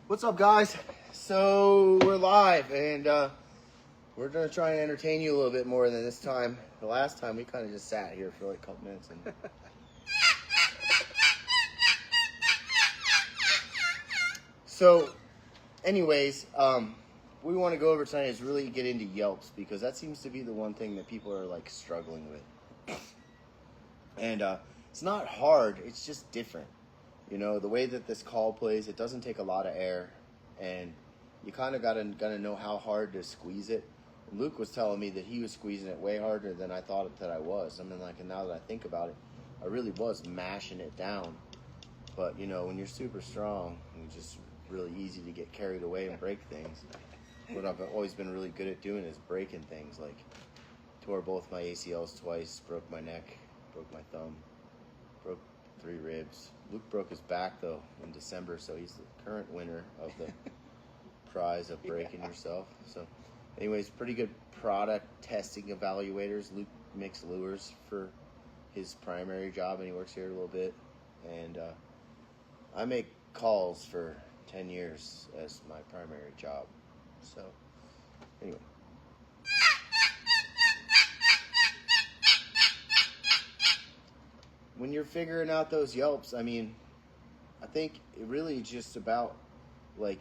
What's up, guys? So we're live, and we're gonna try and entertain you a little bit more than this time. The last time we kind of just sat here for like a couple minutes and. So, anyways, we want to go over tonight is really get into Yelps, because that seems to be the one thing that people are like struggling with. And it's not hard, it's just different. You know, the way that this call plays, it doesn't take a lot of air, and you kind of gotta know how hard to squeeze it. And Luke was telling me that he was squeezing it way harder than I thought that I was. I mean, like, and now that I think about it, I really was mashing it down. But, you know, when you're super strong, it's just really easy to get carried away and break things. What I've always been really good at doing is breaking things, like tore both my ACLs twice, broke my neck, broke my thumb, broke 3 ribs. Luke broke his back, though, in December, so he's the current winner of the prize of breaking yourself. So, anyways, pretty good product testing evaluators. Luke makes lures for his primary job, and he works here a little bit. And I make calls for 10 years as my primary job. So, anyway. When you're figuring out those Yelps, I mean, I think it really just about, like,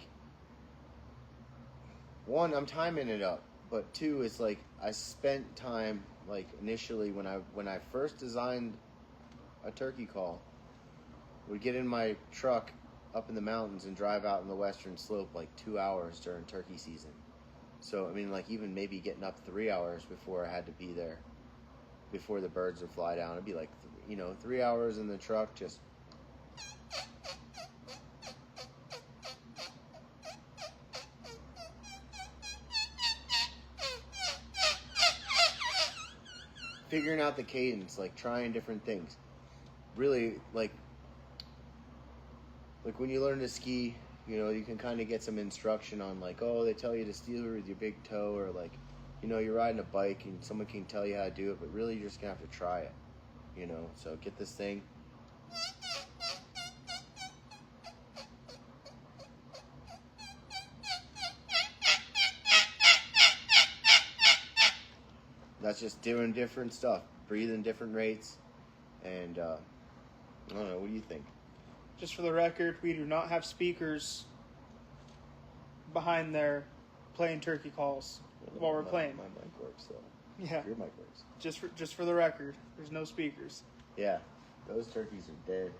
1, I'm timing it up, but 2, it's like I spent time, like, initially when I first designed a turkey call, would get in my truck up in the mountains and drive out in the western slope like 2 hours during turkey season. So, I mean, like, even maybe getting up 3 hours before I had to be there, before the birds would fly down. It'd be like, 3 hours in the truck, just figuring out the cadence, like trying different things. Really, like when you learn to ski, you can kind of get some instruction on, like, oh, they tell you to steer with your big toe, or like, you're riding a bike and someone can tell you how to do it, but really you're just gonna have to try it, so get this thing. That's just doing different stuff, breathing different rates, and I don't know, what do you think? Just for the record, we do not have speakers behind there playing turkey calls while we're playing. My mic works, though. Yeah. Your mic works. Just for the record, there's no speakers. Yeah, those turkeys are dead.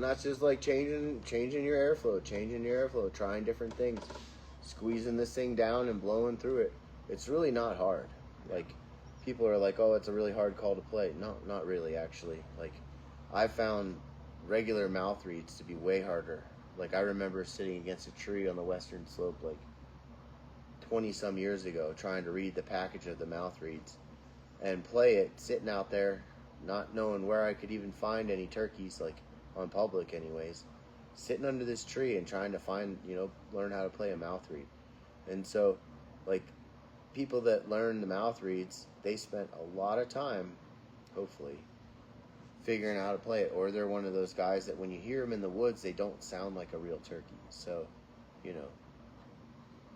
Not just like changing your airflow, trying different things, squeezing this thing down and blowing through it. It's really not hard. Like, people are like, oh, it's a really hard call to play. No, not really, actually. Like, I found regular mouth reeds to be way harder. Like, I remember sitting against a tree on the western slope like 20 some years ago, trying to read the package of the mouth reeds and play it, sitting out there, not knowing where I could even find any turkeys, like, on public anyways, sitting under this tree and trying to find, learn how to play a mouth reed. And so, like, people that learn the mouth reeds, they spent a lot of time, hopefully, figuring out how to play it. Or they're one of those guys that when you hear them in the woods, they don't sound like a real turkey. So,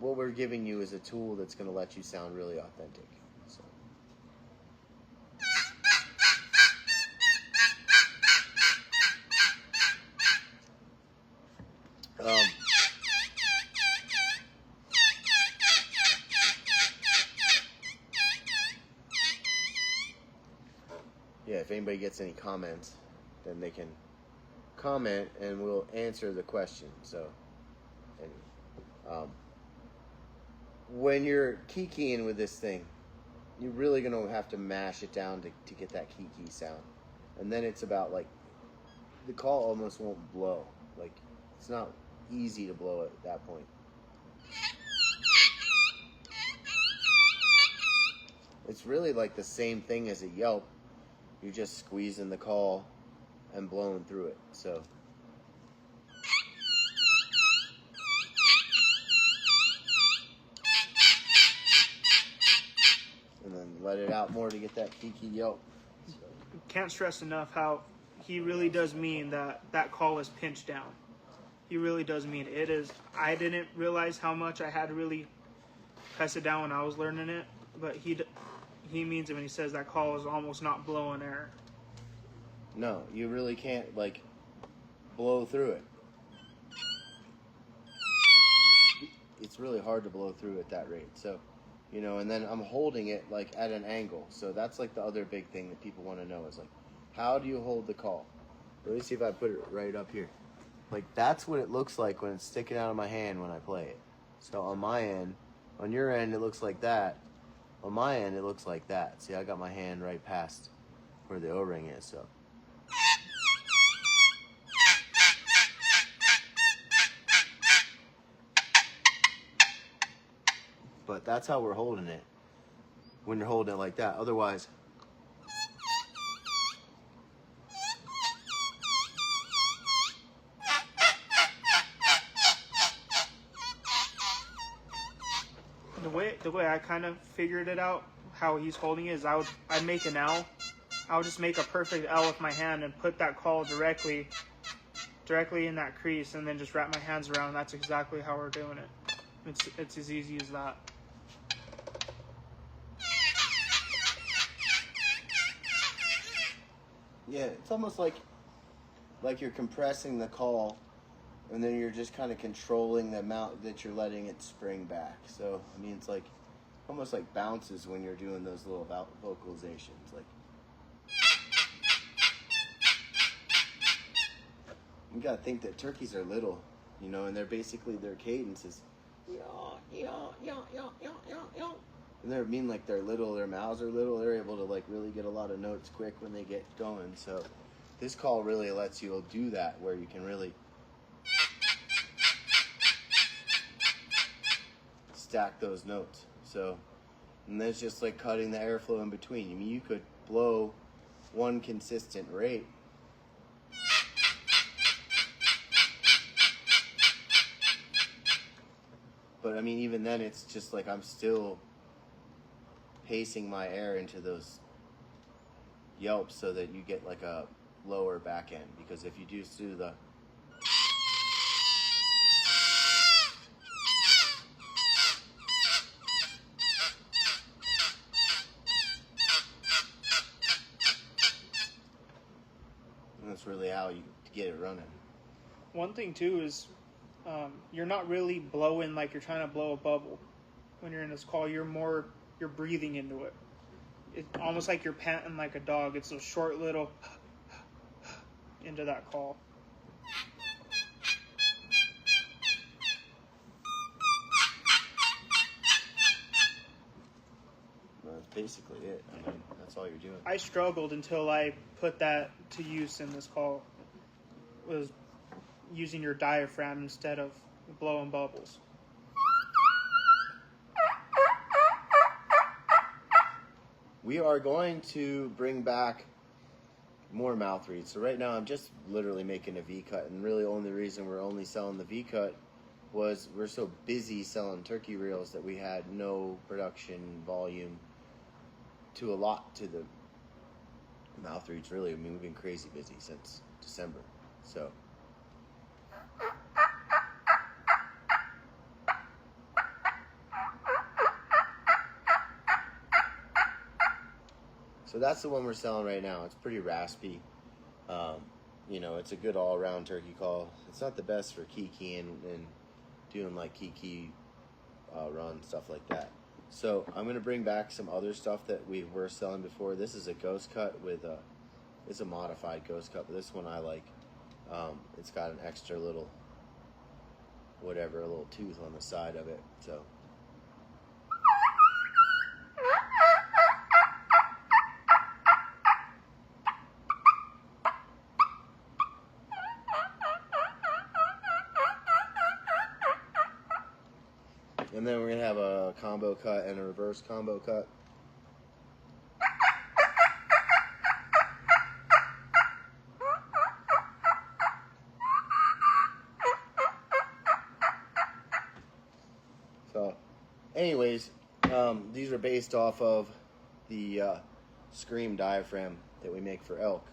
what we're giving you is a tool that's going to let you sound really authentic. So. Yeah, if anybody gets any comments, then they can comment and we'll answer the question. So, anyway, when you're kikiing with this thing, you're really going to have to mash it down to get that kiki sound. And then it's about, like, the call almost won't blow. Like, it's not easy to blow it at that point. It's really like the same thing as a yelp. You're just squeezing the call and blowing through it. So let it out more to get that kiki yelp. So. Can't stress enough how he really does mean that call is pinched down. He really does mean it is. I didn't realize how much I had to really press it down when I was learning it, but he means it when he says that call is almost not blowing air. No, you really can't like blow through it. It's really hard to blow through at that rate. So, you know, and then I'm holding it like at an angle. So that's like the other big thing that people want to know is like, how do you hold the call? Let me see if I put it right up here. Like that's what it looks like when it's sticking out of my hand when I play it. So on my end, on your end, it looks like that. On my end, it looks like that. See, I got my hand right past where the O-ring is, so. But that's how we're holding it when you're holding it like that. Otherwise, the way I kind of figured it out, how he's holding it, is I'd make an L. I would just make a perfect L with my hand and put that call directly in that crease, and then just wrap my hands around. That's exactly how we're doing it. It's as easy as that. yeah, it's almost like you're compressing the call, and then you're just kind of controlling the amount that you're letting it spring back. So, I mean, it's like almost like bounces when you're doing those little vocalizations. Like, you gotta think that turkeys are little, you know, and they're basically, their cadence is, and they're mean like they're little, their mouths are little, they're able to like really get a lot of notes quick when they get going. So this call really lets you do that, where you can really stack those notes. So, and that's just like cutting the airflow in between. I mean, you could blow one consistent rate, but I mean, even then, it's just like I'm still pacing my air into those yelps so that you get like a lower back end. Because if you do the that's really how you get it running. One thing too is you're not really blowing like you're trying to blow a bubble when you're in this call. You're breathing into it. It's almost like you're panting like a dog. It's those short little into that call. That's basically it. I mean, that's all you're doing. I struggled until I put that to use in this call. Was using your diaphragm instead of blowing bubbles. We are going to bring back more mouth reeds. So right now I'm just literally making a V-cut, and really only reason we're only selling the V-cut was we're so busy selling turkey reels that we had no production volume to allot to the mouth reeds. Really, I mean, we've been crazy busy since December. So that's the one we're selling right now. It's pretty raspy. You know, it's a good all-around turkey call. It's not the best for kiki and doing like kiki run, stuff like that. So I'm going to bring back some other stuff that we were selling before. This is a ghost cut with it's a modified ghost cut, but this one I like. It's got an extra little, whatever, a little tooth on the side of it. So and then we're going to have a combo cut and a reverse combo cut. So, anyways, these are based off of the scream diaphragm that we make for elk.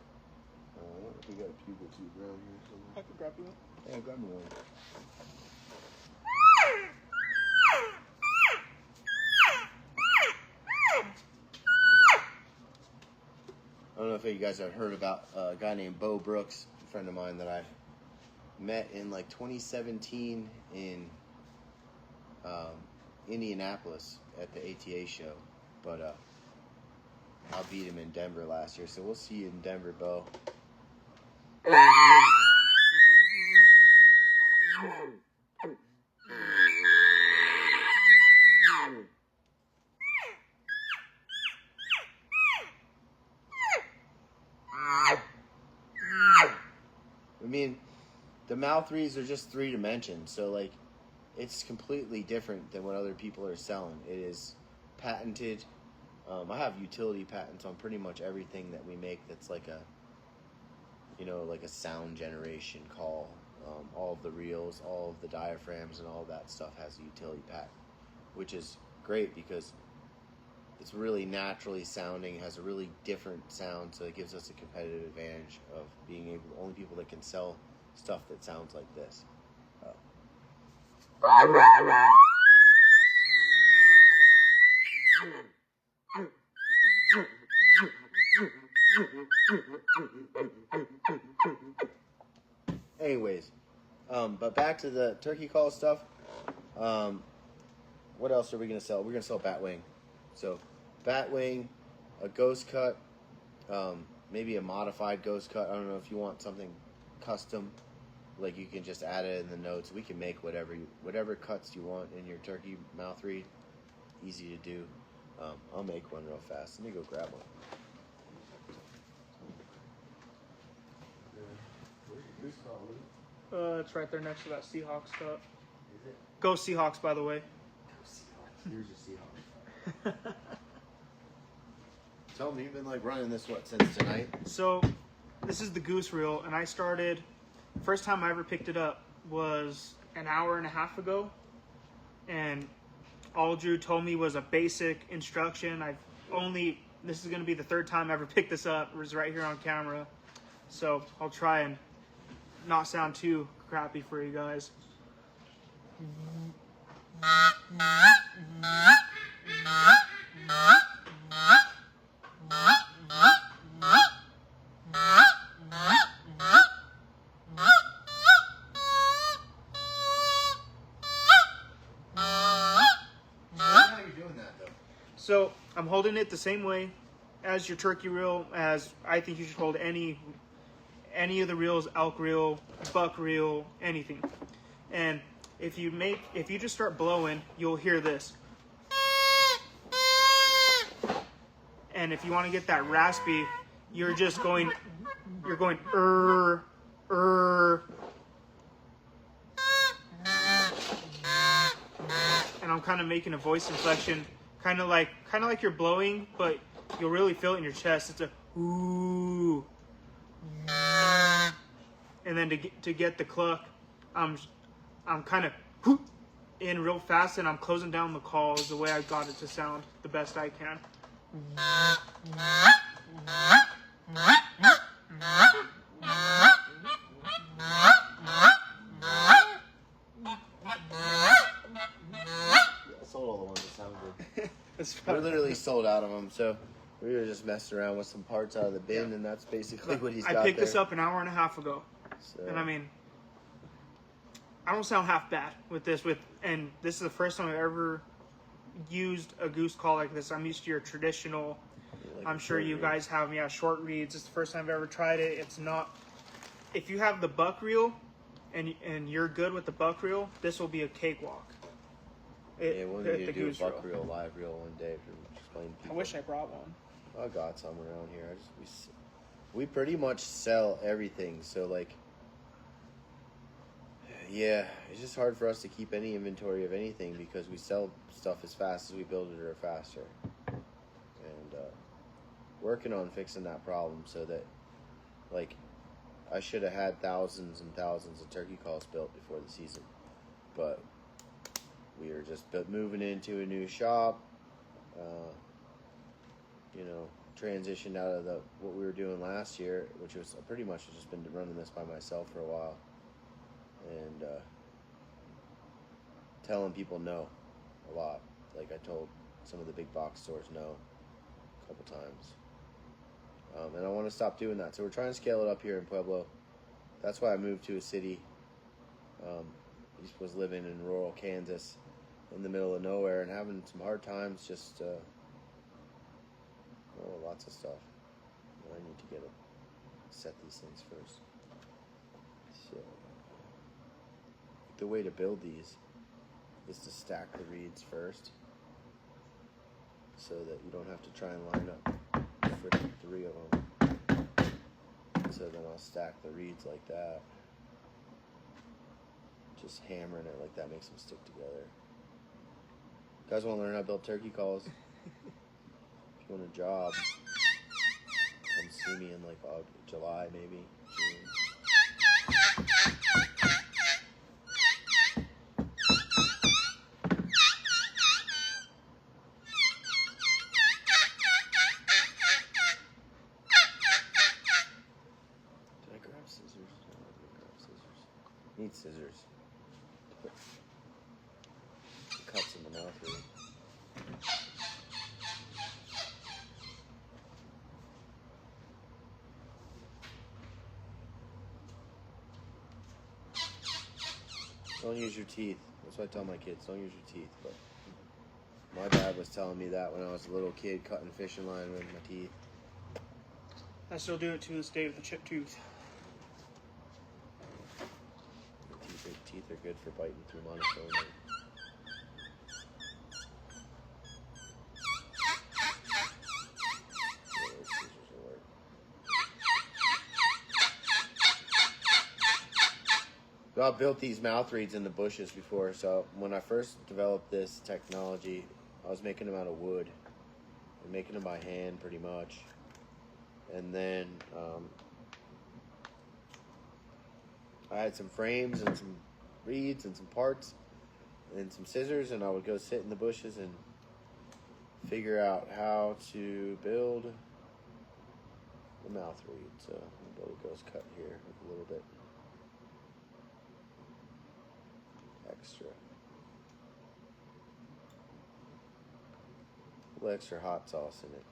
We got a pubic tube around here somewhere. I could grab you one. Yeah, grab me one. I don't know if you guys have heard about a guy named Bo Brooks, a friend of mine that I met in like 2017 in Indianapolis at the ATA show. But I beat him in Denver last year, so we'll see you in Denver, Bo. I mean, the mouth reeds are just 3 dimensions, so like it's completely different than what other people are selling. It is patented. I have utility patents on pretty much everything that we make that's like a, like a sound generation call. All of the reels, all of the diaphragms, and all of that stuff has a utility patent, which is great because it's really naturally sounding, has a really different sound, so it gives us a competitive advantage of being able, the only people that can sell stuff that sounds like this. Anyways, but back to the turkey call stuff. What else are we gonna sell? We're gonna sell batwing. So, batwing, a ghost cut, maybe a modified ghost cut. I don't know if you want something custom, like you can just add it in the notes. We can make whatever cuts you want in your turkey mouth reed. Easy to do. I'll make one real fast. Let me go grab one. It's right there next to that Seahawks cut. Is it? Go Seahawks, by the way. Go Seahawks. Here's your Seahawks. Tell me, you've been like running this since tonight? So, this is the goose reel, and I started. First time I ever picked it up was an hour and a half ago, and all Drew told me was a basic instruction. This is going to be the 3rd time I ever picked this up. It was right here on camera, so I'll try and not sound too crappy for you guys. So I'm holding it the same way as your turkey reel, as I think you should hold any of the reels, elk reel, buck reel, anything. And if you just start blowing, you'll hear this. And if you want to get that raspy, you're going and I'm kind of making a voice inflection, kind of like you're blowing, but you'll really feel it in your chest. It's a ooh. And then to get the cluck, I'm kind of in real fast, and I'm closing down the call is the way I got it to sound the best I can. I sold all the ones that sound good. We're literally sold out of them, so we were just messing around with some parts out of the bin, and that's basically what he's got there. I picked this up an hour and a half ago, so. And I mean, I don't sound half bad with this. And this is the first time I've ever used a goose call like this. I'm used to your traditional. Like I'm sure you guys have short reeds. It's the first time I've ever tried it. It's not. If you have the buck reel, and you're good with the buck reel, this will be a cakewalk. We'll need to do a buck reel, live reel one day to explain to people. I wish I brought one. I got some around here. We pretty much sell everything, so like, yeah, it's just hard for us to keep any inventory of anything because we sell stuff as fast as we build it or faster. And working on fixing that problem so that, like, I should have had thousands and thousands of turkey calls built before the season, but we are just moving into a new shop. you know, transitioned out of what we were doing last year, which was pretty much just been running this by myself for a while, and telling people no a lot. Like I told some of the big box stores no a couple times, and I want to stop doing that. So we're trying to scale it up here in Pueblo. That's why I moved to a city. I was living in rural Kansas, in the middle of nowhere, and having some hard times. Just lots of stuff. I need to set these things first. So the way to build these is to stack the reeds first, so that you don't have to try and line up freaking 3 of them. So then I'll stack the reeds like that. Just hammering it like that makes them stick together. You guys want to learn how to build turkey calls? If you want a job, come see me in like July, maybe June. Did I grab scissors? No, I didn't grab scissors. Need scissors. Put the cuts in the mouth reed. Don't use your teeth. That's what I tell my kids. Don't use your teeth. But my dad was telling me that when I was a little kid, cutting fishing line with my teeth. I still do it to this day with a chipped tooth. Teeth are good for biting through monofilament. I've built these mouth reeds in the bushes before, so when I first developed this technology, I was making them out of wood. I'm making them by hand pretty much. And then I had some frames and some reeds and some parts and some scissors, and I would go sit in the bushes and figure out how to build the mouth reed. So the belly goes cut here with a little bit extra. A little extra hot sauce in it.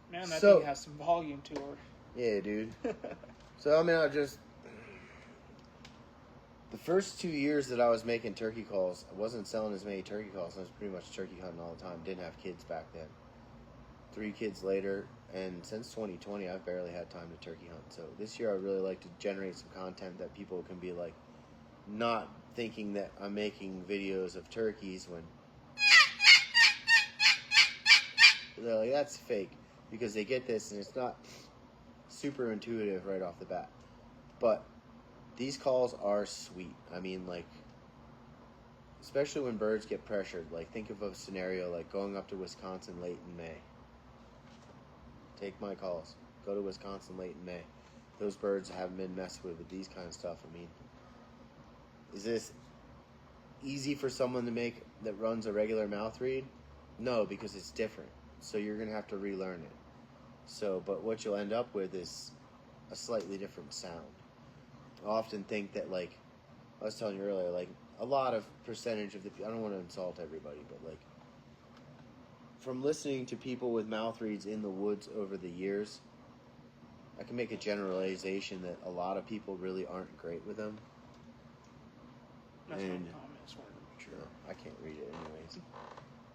Man, that thing has some volume to her. Yeah, dude. So, I mean, the first 2 years that I was making turkey calls, I wasn't selling as many turkey calls. I was pretty much turkey hunting all the time. Didn't have kids back then. 3 kids later, and since 2020, I've barely had time to turkey hunt. So this year, I really like to generate some content that people can be like, not thinking that I'm making videos of turkeys when they're like, that's fake. Because they get this and it's not super intuitive right off the bat. But these calls are sweet. I mean, like, especially when birds get pressured. Like, think of a scenario like going up to Wisconsin late in May. Take my calls. Go to Wisconsin late in May. Those birds haven't been messed with these kind of stuff. I mean, is this easy for someone to make that runs a regular mouth reed? No, because it's different. So you're going to have to relearn it. So, but what you'll end up with is a slightly different sound. I often think that, like, I was telling you earlier, like, a lot of percentage of I don't want to insult everybody, but, like, from listening to people with mouth reeds in the woods over the years, I can make a generalization that a lot of people really aren't great with them. That's and, no comments. True. I can't read it anyways.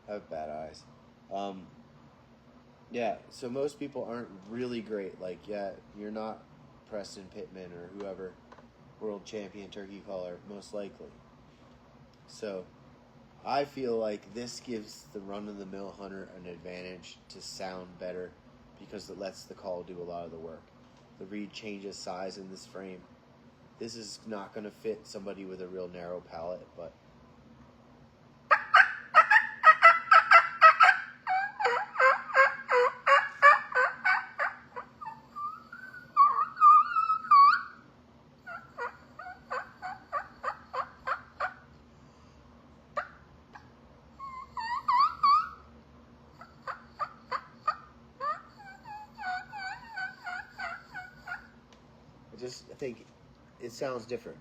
I have bad eyes. Yeah, so most people aren't really great. Like, yeah, you're not Preston Pittman or whoever, world champion turkey caller, most likely. So I feel like this gives the run-of-the-mill hunter an advantage to sound better because it lets the call do a lot of the work. The reed changes size in this frame. This is not going to fit somebody with a real narrow palate, but I think it sounds different.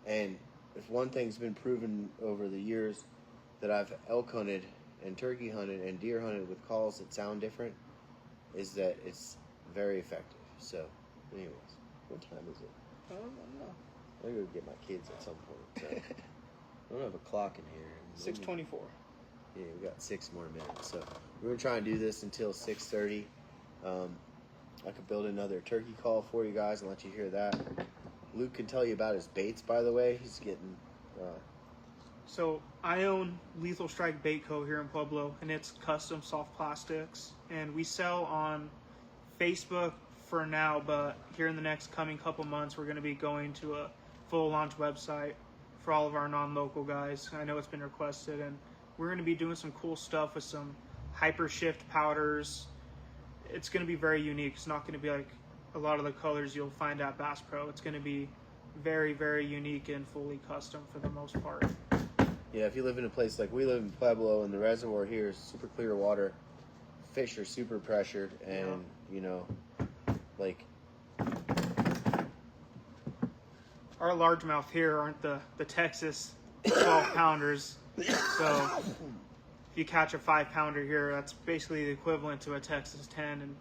And if one thing's been proven over the years that I've elk hunted and turkey hunted and deer hunted with calls that sound different, is that it's very effective. So, anyways, what time is it? I don't know. I'm gonna go get my kids at some point. So. I don't have a clock in here. 6:24. Yeah, we got 6 more minutes. So we're gonna try and do this until 6:30. I could build another turkey call for you guys and let you hear that. Luke can tell you about his baits, by the way. He's getting... So I own Lethal Strike Bait Co. here in Pueblo, and it's custom soft plastics. And we sell on Facebook for now, but here in the next coming couple months, we're going to be going to a full launch website for all of our non-local guys. I know it's been requested, and we're going to be doing some cool stuff with some hyper shift powders. It's going to be very unique. It's not going to be like a lot of the colors you'll find at Bass Pro. It's going to be very, very unique and fully custom for the most part. Yeah, if you live in a place like we live in Pueblo and the reservoir here is super clear water, fish are super pressured, and, you know, like... Our largemouth here aren't the Texas 12-pounders, so... If you catch a 5-pounder here, that's basically the equivalent to a Texas 10. And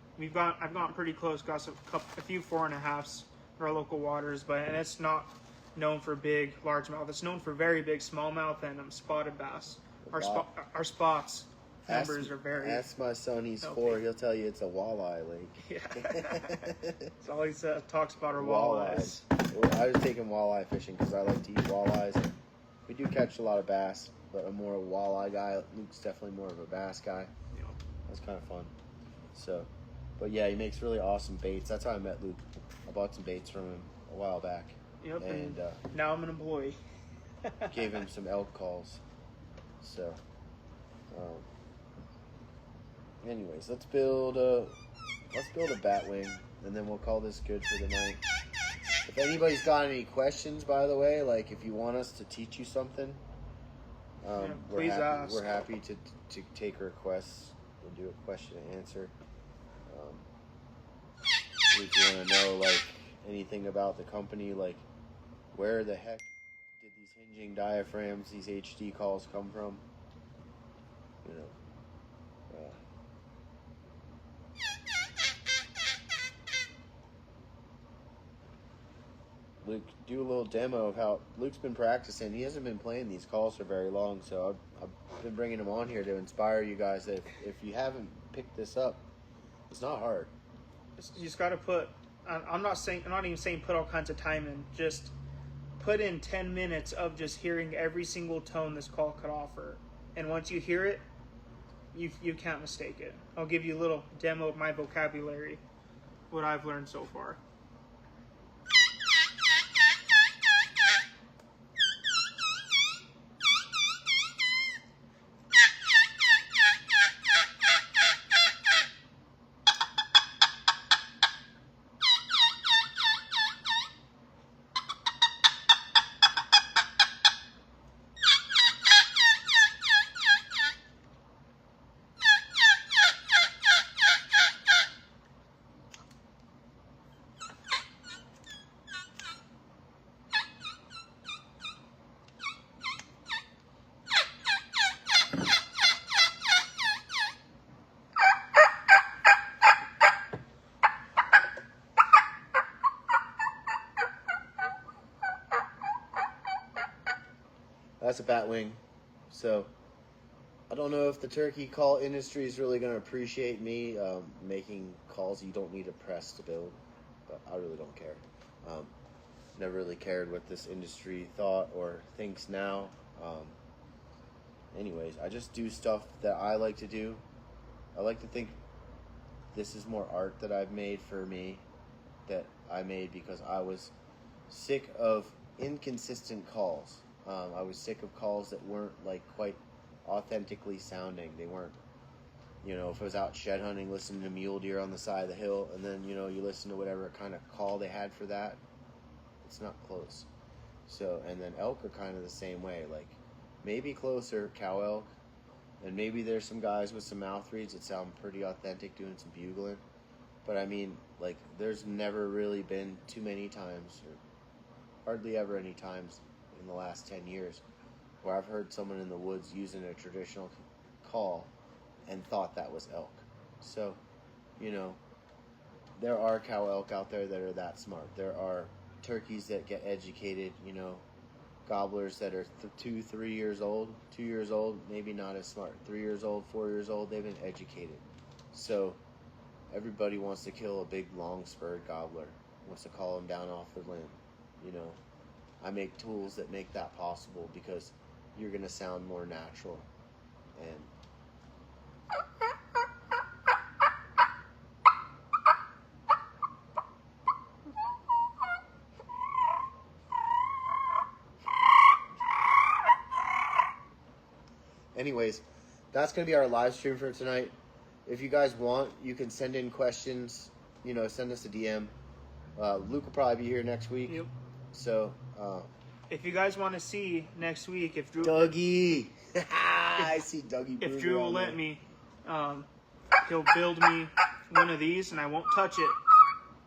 I've gotten pretty close, got a few 4.5s in our local waters, and it's not known for big largemouth. It's known for very big smallmouth and spotted bass. Our spots numbers are very. Ask my son, he's healthy. 4. He'll tell you it's a walleye lake. Yeah, that's all he talks about are walleyes. I was taking walleye fishing because I like to eat walleyes. We do catch a lot of bass, but I'm more a walleye guy. Luke's definitely more of a bass guy. Yep. That's kind of fun. So, but yeah, he makes really awesome baits. That's how I met Luke. I bought some baits from him a while back. Yep. And now I'm an employee. gave him some elk calls. So, anyways, let's build a bat wing, and then we'll call this good for the night. If anybody's got any questions, by the way, like if you want us to teach you something, please ask. We're happy to take requests and do a question and answer. If you want to know like anything about the company, like where the heck did these hinging diaphragms, these HD calls come from? You know. Luke, do a little demo of how Luke's been practicing. He hasn't been playing these calls for very long, so I've been bringing him on here to inspire you guys that if you haven't picked this up, it's not hard. You just got to put. I'm not even saying put all kinds of time in. Just put in 10 minutes of just hearing every single tone this call could offer, and once you hear it, you can't mistake it. I'll give you a little demo of my vocabulary, what I've learned so far. That's a bat wing. So I don't know if the turkey call industry is really going to appreciate me making calls you don't need a press to build, but I really don't care. Never really cared what this industry thought or thinks now. Um, anyways, I just do stuff that I like to do. I like to think this is more art that I've made for me, that I made because I was sick of inconsistent calls. I was sick of calls that weren't like quite authentically sounding. They weren't, you know, if I was out shed hunting, listening to mule deer on the side of the hill, and then, you know, you listen to whatever kind of call they had for that, it's not close. So, and then elk are kind of the same way, like maybe closer, cow elk, and maybe there's some guys with some mouth reeds that sound pretty authentic doing some bugling. But I mean, like, there's never really been too many times, or hardly ever any times in the last 10 years, where I've heard someone in the woods using a traditional call and thought that was elk. So, you know, there are cow elk out there that are that smart. There are turkeys that get educated, you know, gobblers that are 2 years old, maybe not as smart. 3 years old, 4 years old, they've been educated. So everybody wants to kill a big long spurred gobbler, wants to call him down off the limb. You know, I make tools that make that possible because you're going to sound more natural. And anyways, that's going to be our live stream for tonight. If you guys want, you can send in questions, you know, send us a DM. Luke will probably be here next week. Yep. So, if you guys want to see next week, if Drew, Dougie, I see Dougie. if Drew will let me, he'll build me one of these, and I won't touch it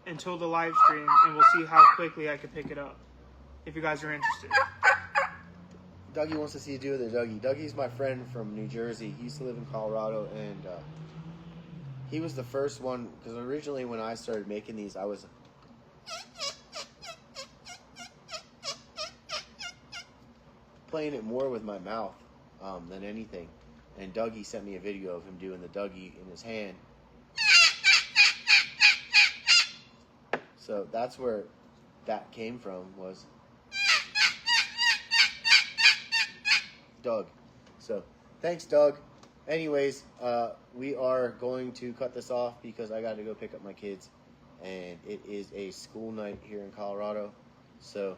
until the live stream, and we'll see how quickly I can pick it up. If you guys are interested. Dougie wants to see you do it. Dougie's my friend from New Jersey. He used to live in Colorado, and he was the first one, because originally when I started making these, I was playing it more with my mouth than anything. And Dougie sent me a video of him doing the Dougie in his hand. So that's where that came from, was Doug. So thanks, Doug. Anyways, we are going to cut this off because I got to go pick up my kids, and it is a school night here in Colorado. So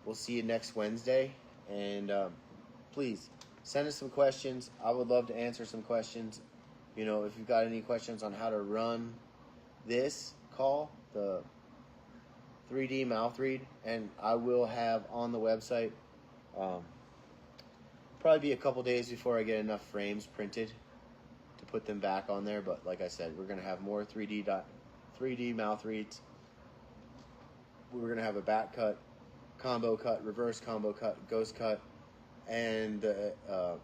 we'll see you next Wednesday, and please send us some questions. I would love to answer some questions. You know, if you've got any questions on how to run this call, the 3D mouth read, and I will have on the website, probably be a couple days before I get enough frames printed to put them back on there. But like I said, we're going to have more 3D mouth reads. We're going to have a back cut, combo cut, reverse combo cut, ghost cut, and the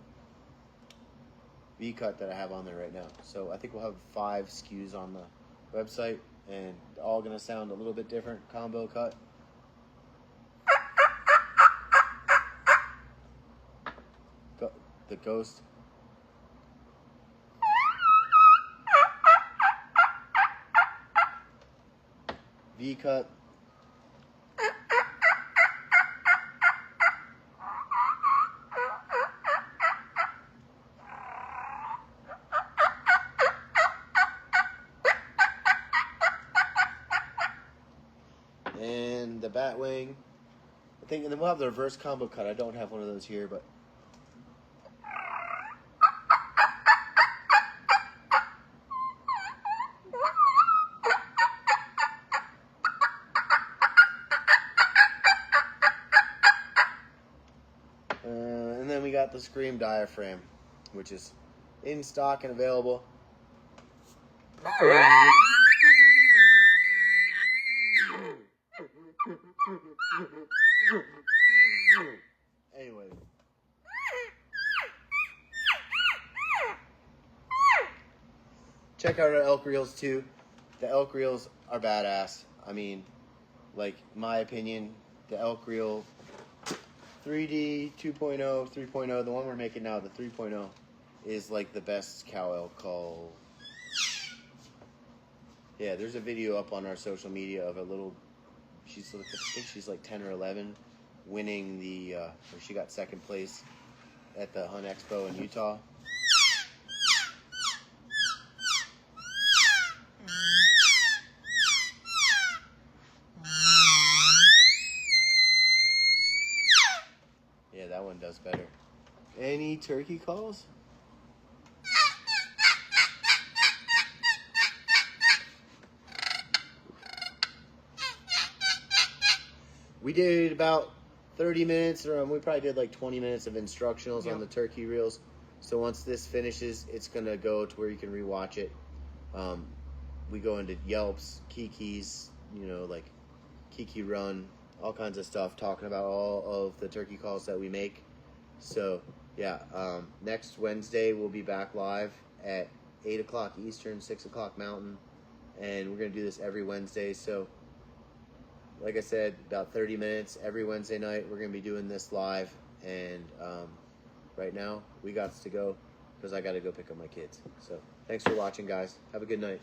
V cut that I have on there right now. So I think we'll have 5 SKUs on the website, and all going to sound a little bit different. Combo cut, the ghost, V cut, and the bat wing, I think, and then we'll have the reverse combo cut. I don't have one of those here, but and then we got the Scream diaphragm, which is in stock and available. Anyway, check out our elk reels too. The elk reels are badass. I mean, like, my opinion, the elk reel 3D 2.0, 3.0, the one we're making now, the 3.0, is like the best cow elk call. Yeah, there's a video up on our social media of a little, I think she's like 10 or 11, winning the, or she got second place at the Hunt Expo in Utah. Yeah, that one does better. Any turkey calls? We did about 30 minutes, or we probably did like 20 minutes of instructionals on the turkey reels. So once this finishes, it's going to go to where you can rewatch it. We go into Yelps, Kiki's, you know, like Kiki Run, all kinds of stuff, talking about all of the turkey calls that we make. So, yeah, next Wednesday we'll be back live at 8 o'clock Eastern, 6 o'clock Mountain. And we're going to do this every Wednesday. So, like I said, about 30 minutes every Wednesday night. We're going to be doing this live. And right now, we got to go because I got to go pick up my kids. So thanks for watching, guys. Have a good night.